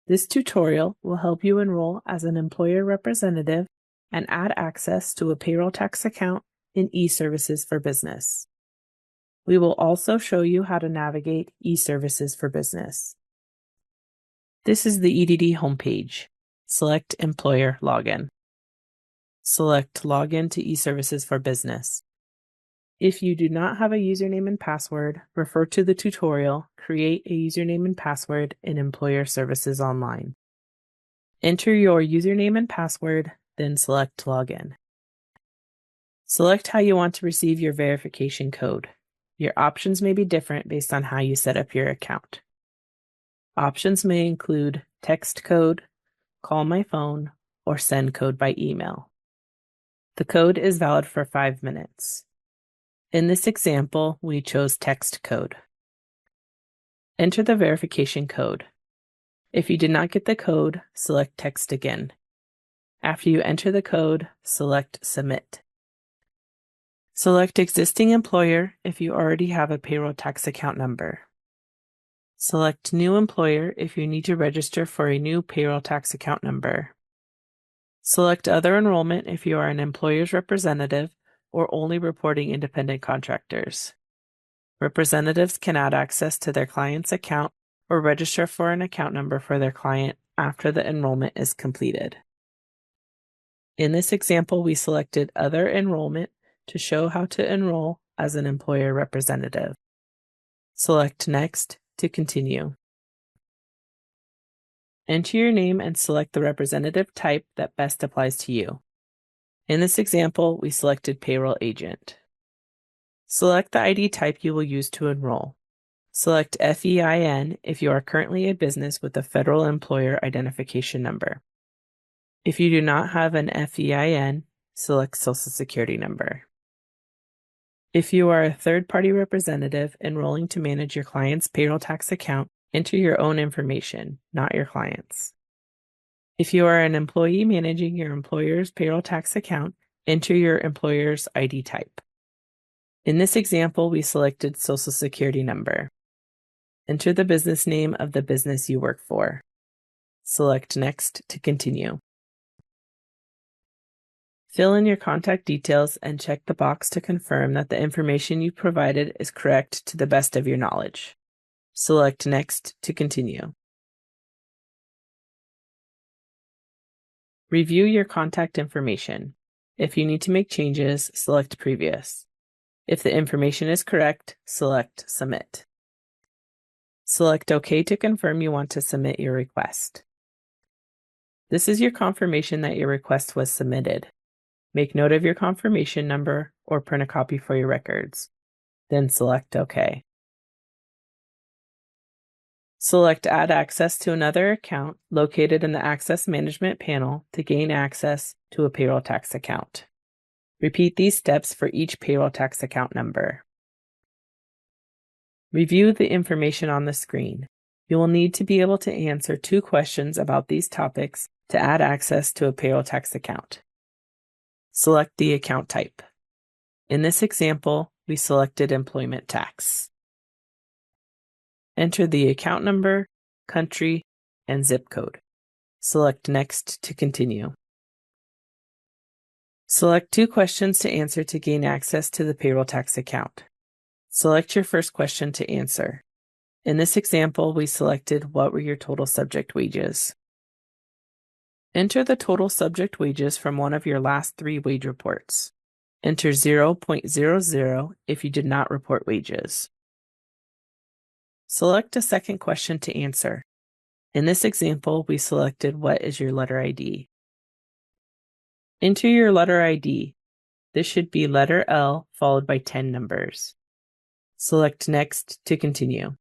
This tutorial will help you enroll as an employer representative and add access to a payroll tax account in eServices for Business. We will also show you how to navigate eServices for Business. This is the EDD homepage. Select Employer Login. Select Login to eServices for Business. If you do not have a username and password, refer to the tutorial, Create a Username and Password in Employer Services Online. Enter your username and password, then select Login. Select how you want to receive your verification code. Your options may be different based on how you set up your account. Options may include text code, call my phone, or send code by email. The code is valid for 5 minutes. In this example, we chose text code. Enter the verification code. If you did not get the code, select text again. After you enter the code, select Submit. Select Existing Employer if you already have a payroll tax account number. Select New Employer if you need to register for a new payroll tax account number. Select Other Enrollment if you are an employer's representative or only reporting independent contractors. Representatives can add access to their client's account or register for an account number for their client after the enrollment is completed. In this example, we selected Other Enrollment to show how to enroll as an employer representative. Select Next to continue. Enter your name and select the representative type that best applies to you. In this example, we selected Payroll Agent. Select the ID type you will use to enroll. Select FEIN if you are currently a business with a Federal Employer Identification Number. If you do not have an FEIN, select Social Security Number. If you are a third-party representative enrolling to manage your client's payroll tax account, enter your own information, not your client's. If you are an employee managing your employer's payroll tax account, enter your employer's ID type. In this example, we selected Social Security Number. Enter the business name of the business you work for. Select Next to continue. Fill in your contact details and check the box to confirm that the information you provided is correct to the best of your knowledge. Select Next to continue. Review your contact information. If you need to make changes, select Previous. If the information is correct, select Submit. Select OK to confirm you want to submit your request. This is your confirmation that your request was submitted. Make note of your confirmation number or print a copy for your records. Then select OK. Select Add Access to another account located in the Access Management panel to gain access to a payroll tax account. Repeat these steps for each payroll tax account number. Review the information on the screen. You will need to be able to answer 2 questions about these topics to add access to a payroll tax account. Select the account type. In this example, we selected employment tax. Enter the account number, country, and zip code. Select Next to continue. Select 2 questions to answer to gain access to the payroll tax account. Select your first question to answer. In this example, we selected what were your total subject wages. Enter the total subject wages from one of your last 3 wage reports. Enter 0.00 if you did not report wages. Select a second question to answer. In this example, we selected what is your letter ID. Enter your letter ID. This should be letter L followed by 10 numbers. Select Next to continue.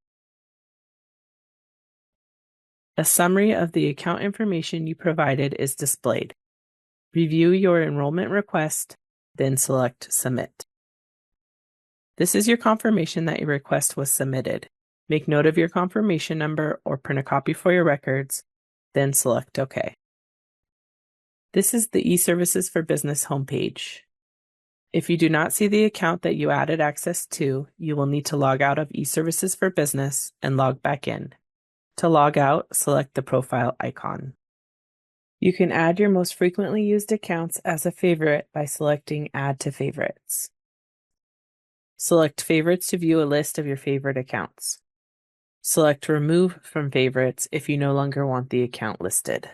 A summary of the account information you provided is displayed. Review your enrollment request, then select Submit. This is your confirmation that your request was submitted. Make note of your confirmation number or print a copy for your records, then select OK. This is the eServices for Business homepage. If you do not see the account that you added access to, you will need to log out of eServices for Business and log back in. To log out, select the profile icon. You can add your most frequently used accounts as a favorite by selecting Add to Favorites. Select Favorites to view a list of your favorite accounts. Select Remove from Favorites if you no longer want the account listed.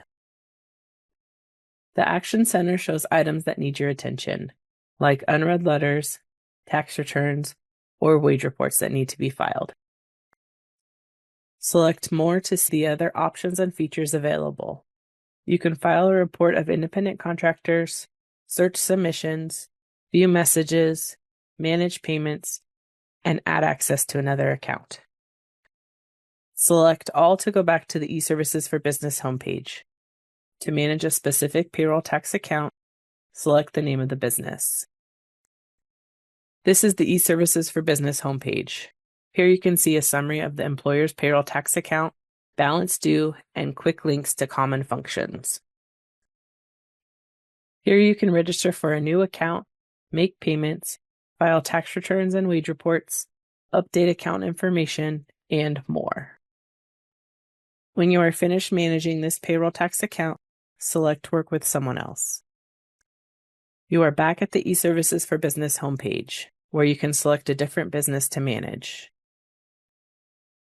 The Action Center shows items that need your attention, like unread letters, tax returns, or wage reports that need to be filed. Select More to see the other options and features available. You can file a report of independent contractors, search submissions, view messages, manage payments, and add access to another account. Select All to go back to the eServices for Business homepage. To manage a specific payroll tax account, select the name of the business. This is the eServices for Business homepage. Here you can see a summary of the employer's payroll tax account, balance due, and quick links to common functions. Here you can register for a new account, make payments, file tax returns and wage reports, update account information, and more. When you are finished managing this payroll tax account, select Work with Someone Else. You are back at the eServices for Business homepage, where you can select a different business to manage.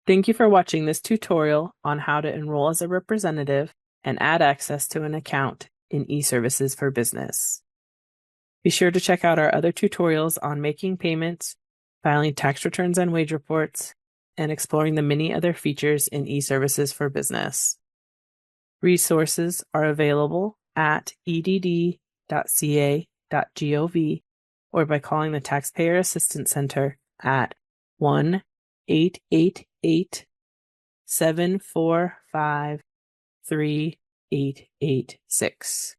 Thank you for watching this tutorial on how to enroll as a representative and add access to an account in eServices for Business. Be sure to check out our other tutorials on making payments, filing tax returns and wage reports, and exploring the many other features in eServices for Business. Resources are available at edd.ca.gov or by calling the Taxpayer Assistance Center at 1-888-745-3886.